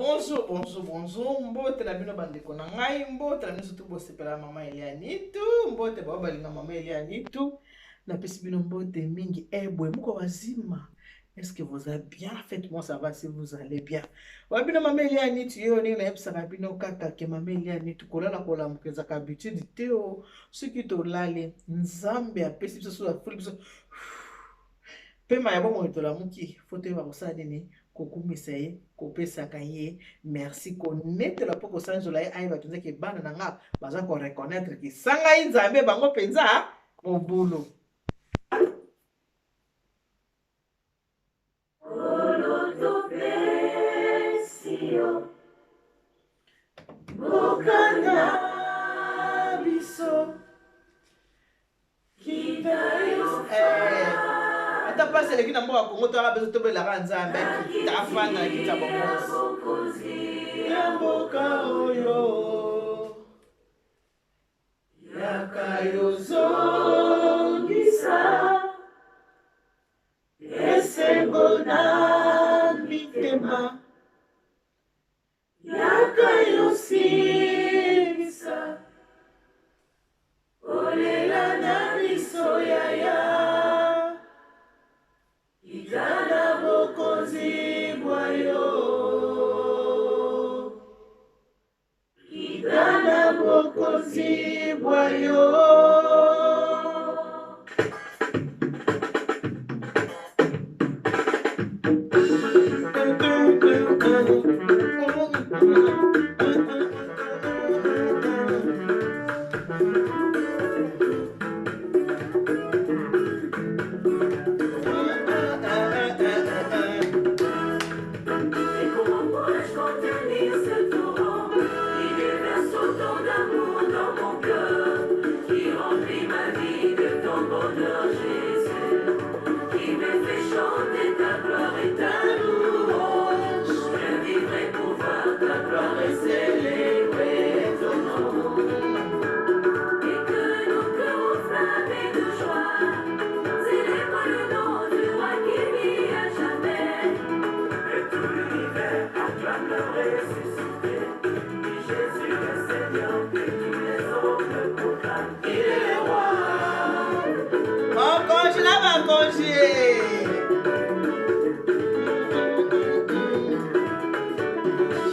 Bonjour, bonjour, bonjour. Mbote la bino bandeko na ngai, mbote la biso tubo sepela mama Elianitu, mbote ba balinga mama Elianitu. Na pesi bino mbote mingi ebwe moko wazima. Est-ce que vous allez bien? Faites-moi savoir si vous allez bien. Wa bino mama Elianitu yo ni na yebisaka bino kaka ke mama Elianitu kolala kolamukeza ka habitude te o. Soki to lale nzambe apesi biso so afuli biso. Pema ya bomo etolamuki, foto ba kosala nini? Kokumisa ye, kopesaka ye, merci konetela po kosanzola ye aye batunza ke bana na nga baza ko reconnaître ki sanga ye nzambe bango penza mobulu. Bokana biso Kitayo ata pasi eleki na mboka Kongo toka bezo tobelaka nzambe tafanda kita bokozi ya mboka oyo yakayozongisa esengo na mitema yakayosibisa olela na biso yaya Itana bokozi bwayo Itana bokozi bwayo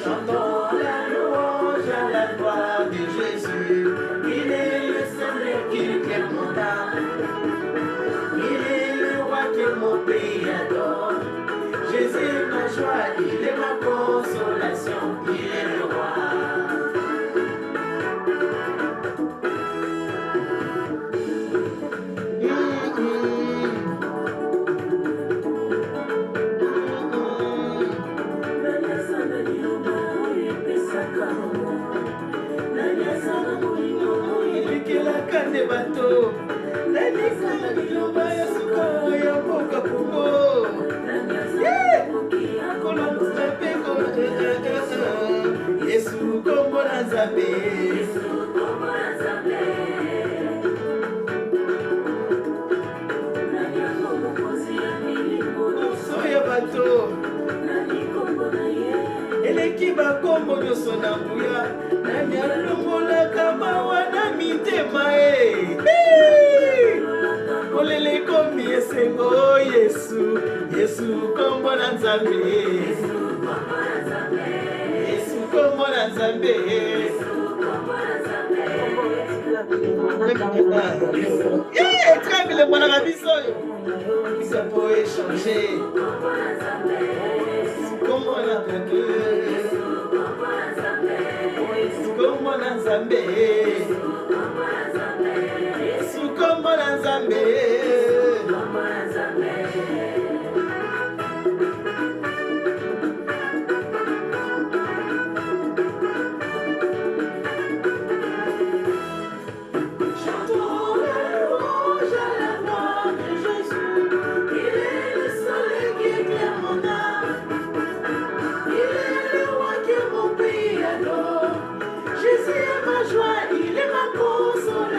Chantons la louange à la gloire de Jésus. Il est le Seigneur qui éclaire mon âme. Il est le roi que mon pays adore. Jésus est ma joie, il est ma consolation. Il est le roi. Bato nanisana biloba ya suka ya mboka Kongo kolonza peko Yesu kombo na Nzambe soya bato eleki bakombo nyonso na nguya nani alongolaka mawa na mitema olele komi esengo Yesu Yesu kombo na Nzambe Yesu kombo na Nzambe etremble mwana biso oyo ça peut échanger kombo na Nzambe kombo na Nzambe Kombo na Nzambe Chantons la louange à la gloire de Jésus. Il est le soleil qui éclaire mon âme. Il est le roi que mon pays adore. Jésus est ma joie, il est ma consolation.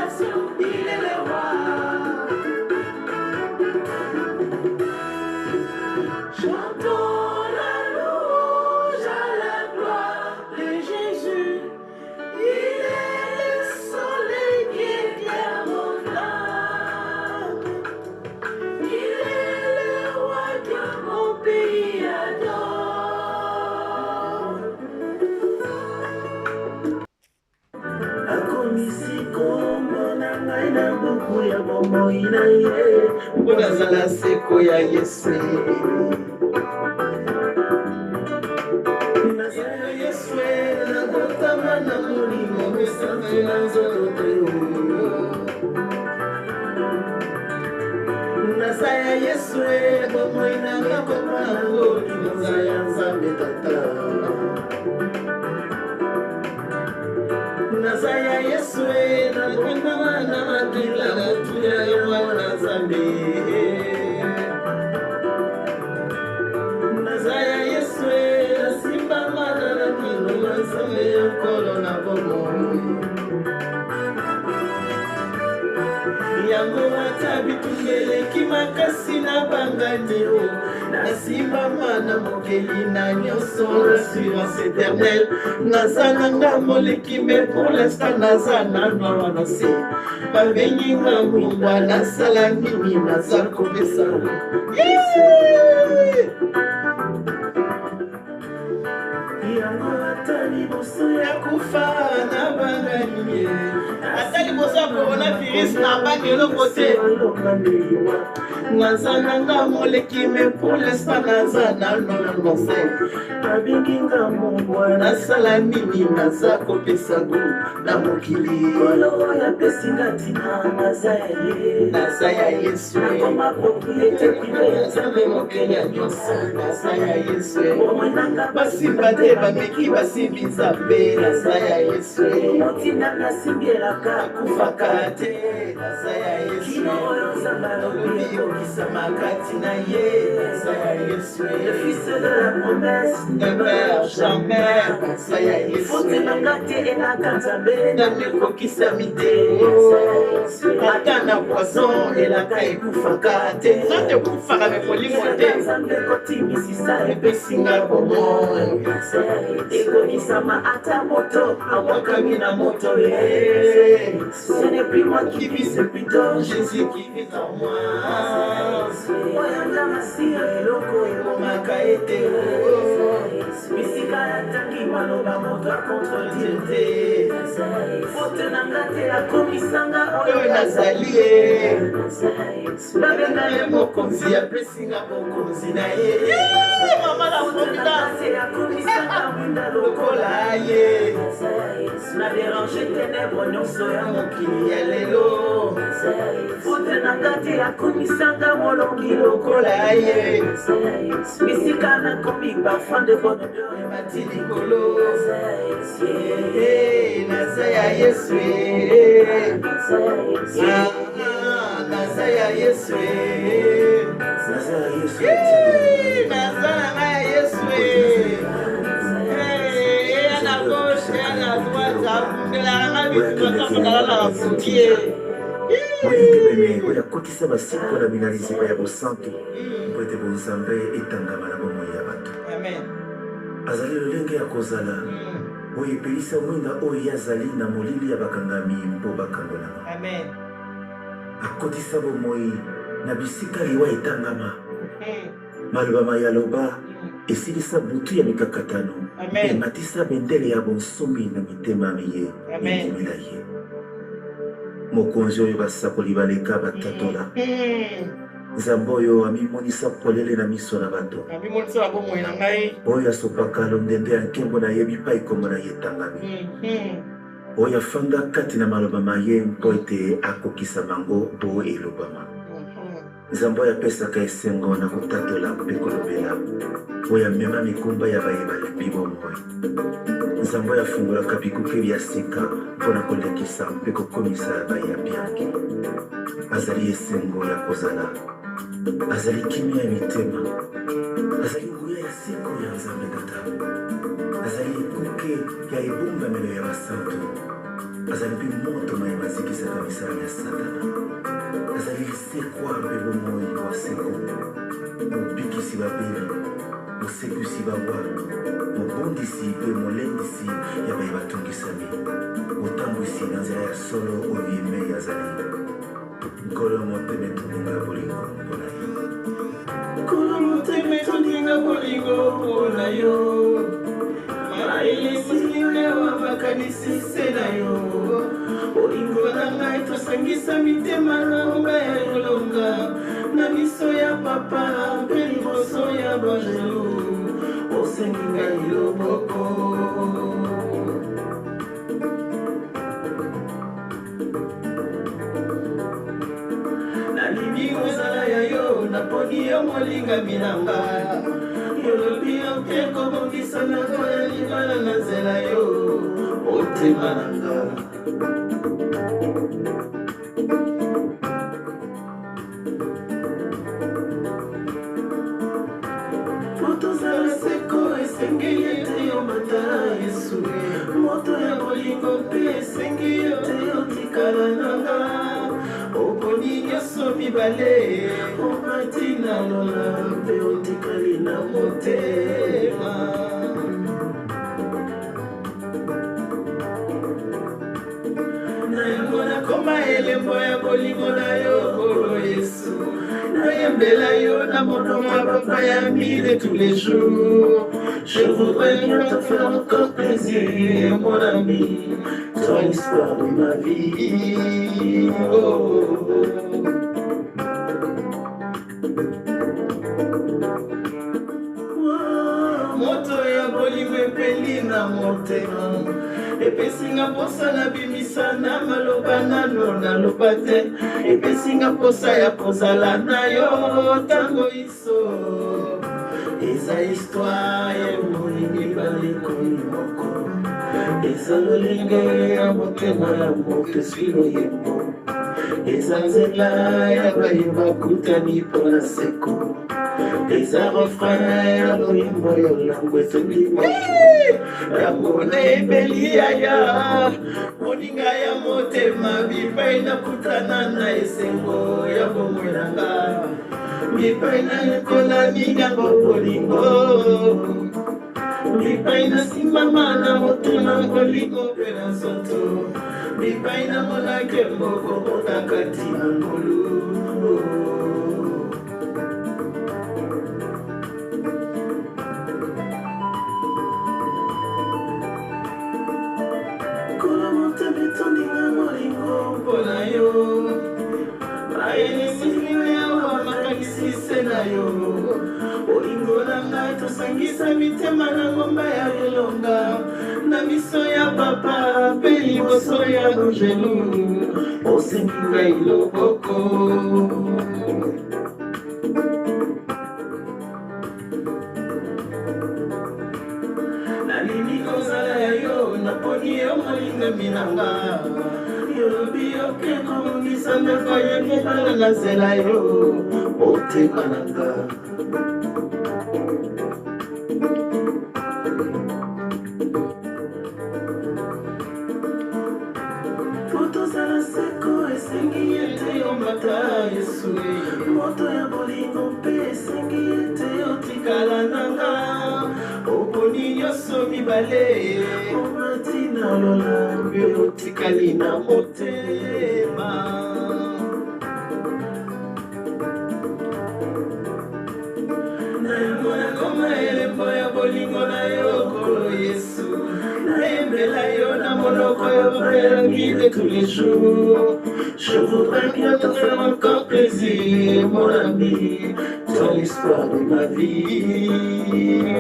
bomoi na ye mpo nazala seko ya Yesu nazala Yesu nakotama na molimo misantu na nzoto te nazaya Yesu bomoi na ngakoma nango liboza ya Nzambe Tata nazaya Yesu nakoma na makila motuya ya mwana Nzambe nazaya Yesu asimbama na kino na Nzambe yokolo na bomoi yango ata bitungeleki makasi na bangani o nasimbama na mokeli na nyonso assurance éternelle naza nanga moleki me pour l'instant naza nano wana se babengi nga mbungwa nasala nini naza kopesa yango ata liboso ya kufa na bangani ata liboso ya coronavirus na bangi eloko te naza nanga moleki me pour l'instant naza nano nango se babengi nga mbungwa nasala nini naza kopesa go na mokili kolo ya pesinga ntina naza ya Yesu nakoma propriété privé ya Nzambe mokeli ya nyonso naza ya Yesu omwenanga basimba te bameki basimbi Nzambe naza ya Yesu motina nasimbielaka akufaka te naza ya Yesu kino oyo Nzambe alobi okisamaka ntina ye naza ya Yesu le fils de la promesse ne meurt jamais naza ya Yesu fotinanga te elaka Nzambe namekokisami te ata na poison elaka ekufaka te nzoto ekufaka me molimo te Nzambe kotimisisa epesinga bomoi ekokisama ata moto awakami na moto ce n'est plus moi qui vis c'est plutôt Jésus qui vit en moi oyanga masiya eloko ekomaka ete bisika yatangi maloba moto akontredire te fote nanga te akomisanga oyo nazali ye babenga ye mokonzi apesinga bokonzi na ye mama na profita akomisanga mwinda lokola ye na dérange ténèbre nyonso ya mokili ya lelo fote nanga te akomisanga molongi lokola ye bisika nakomi parfum de bonne odeur emati likolo naza ya Yesu naza ya Yesu naza nanga ya Yesu eya na gauche eya na droite afundelanga bitu batakondalala bafutie oyekemene oyakotisa basiko na minalizima ya bosantu mpo ete bonzambe etangama na bomoi ya bato amen azali lolenge ya kozala oyo epelisa mwinda oyo azali na molili ya bakangami mpo bakangolama amen akotisa bomoi na bisika liwa etangama maloba mayaloba esilisa butu ya mikakatano ematisa bendele ya bonsomi na mitema miye endimela ye mokonzi oyo basakoli baleka batatola Nzambe oyo amimonisa polele na miso na bato amimonisa bomoi na ngai oyo asopaka londende ya nkembo na yebi pa ikombo na ye etangami oyo afanda kati na maloba maye mpo ete akokisa bango bo elobama Nzambe oyo apesaka esengo na kotatola mpe kolobela oyo amema mikumba ya bayeba libi bomoi Nzambe oyo afungolaka bikuke ya sika mpo na kolekisa mpe kokomisa bayabi yange azali esengo ya kozala azali kimia ya mitema azali nguya ya seko ya Nzambe Tata azali ekuke ya ebungamelo ya basantu azali mpe moto na ebazikisaka misala ya Satana azali lisekwa mpe bomoi wa seko mobikisi babeli mosekusi bawa mobondisi mpe molendisi ya baye batungisami motambwisi na nzela ya solo oyo yeme azali nkolo motema etoninga bolingo mpona yo nkolo motema etoninga bolingo mpona yo maelesi lewa makanisi se na yo bolingo na ngai tosangisa mitema na ya elonga na miso ya papa mpe liboso ya bajelu osengi ngai loboko nalingi kozala ya yo naponi yo molingami na ngai yolobi oke kobongisa nako ya libala na nzela yo motema na nga tozala seko esengeli ete yo mata Yesu moto ya bolingo mpe esengi yo te otikala na nga oponi nyonso mibale omati na lola mpe otikali na motema na yango nakoma elembo ya bolingo na yo kolo Yesu nayembela yo na monoma papa ya mille tous les jours je voudrais bien te faire encore plaisir mon ami toi l'histoire de ma vie moto ya bolingo epeli na motema epesinga posa na bimisa na maloba nano naloba te epesinga posa ya kozala na yo tango iso eza histoire ya molingi balekoli moko eza lolenge ya motema ya moto eswi loyembo eza nzela ya bayeba kutani mpona seko eza refrain ya loyembo yolango etongi moto yango nayebeli yaya moninga ya motema bipai nakutana na esengo ya bomoi na nga bipai nayekola minyango bolingo bipai nasimama na motema bolingo mpe na nzoto bipai namonake mboko mpona kati na ngolu tondinga molingo mpona yo bayelisiliyo yawa makanisi se na yo bolingo na ngai tosangisa mitema na ngomba ya elonga na miso ya papa mpe liboso ya bojelu osengi ngai loboko nalingi kozala ya yo naponi yo molingami na nga yolobi oke kobongisa ndako ya libala na nzela yo motema na nga po tozala seko esengi ete yo mata Yesu moto ya bolingo mpe esengi ete otikala na nga oponi nyonso mibale omati na lola mpe otikali na motema na yango nakoma elembo ya bolingo na yo kolo Yesu nayembela yo na monoko ya bayangi de tous les jours je voudrais bien te faire encore plaisir mon ami toi l'histoire de ma vie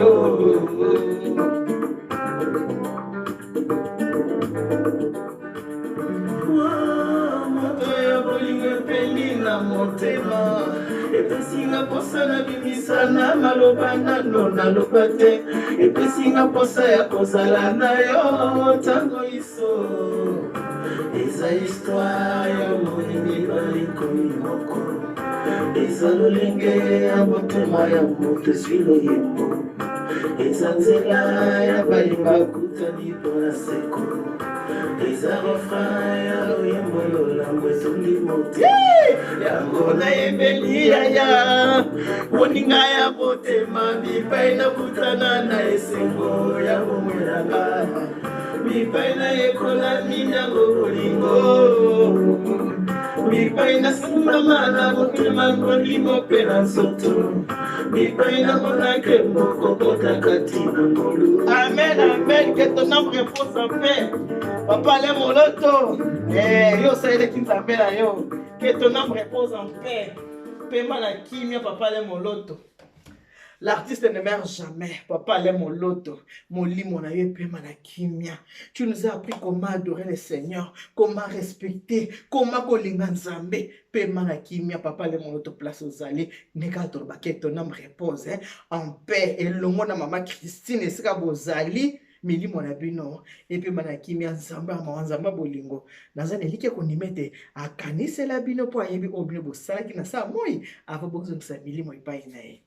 moto ya bolingo epeli na motema epesinga posa na bimisa na maloba nano naloba te epesinga posa ya kozala na yo tango iso eza histoire ya molingi balekoli moko eza lolenge ya motema ya moto eswi loyembo eza nzela ya balinga kutani mpona seko eza refrain ya loyembo yolango etondi mote yango nayembeli yaya moninga ya motema bipai nakutana na esengo ya bomoi na nga bipai nayekola minyango bolingo bipai nasimama na motema bolingo mpe na nzoto bipai na monake moko botakati na molu. Amen, amen. Que ton âme repose en paix. Papa, les moloto. Yo, ça y est, qui t'appelle yo. Que ton âme repose en paix. Paiement la kimia, papa, les moloto. L'artiste ne meurt jamais. Papa, les moloto. Moli, mon aïe, paiement la kimia. Tu nous as appris comment adorer le Seigneur, comment respecter, comment kolinga nzambe. Paiement la kimia, papa, les moloto, place aux allées. Négator, que ton âme repose en paix. Et le monde à maman Christine, et ce qu'a bozali. Mili mwana bino epe manaki mi nzamba mwanzamba bolingo nazana elike konimete akanisela bino po ayebi obino bosalaki na sa moi ava bozongisa milimo epai na ye.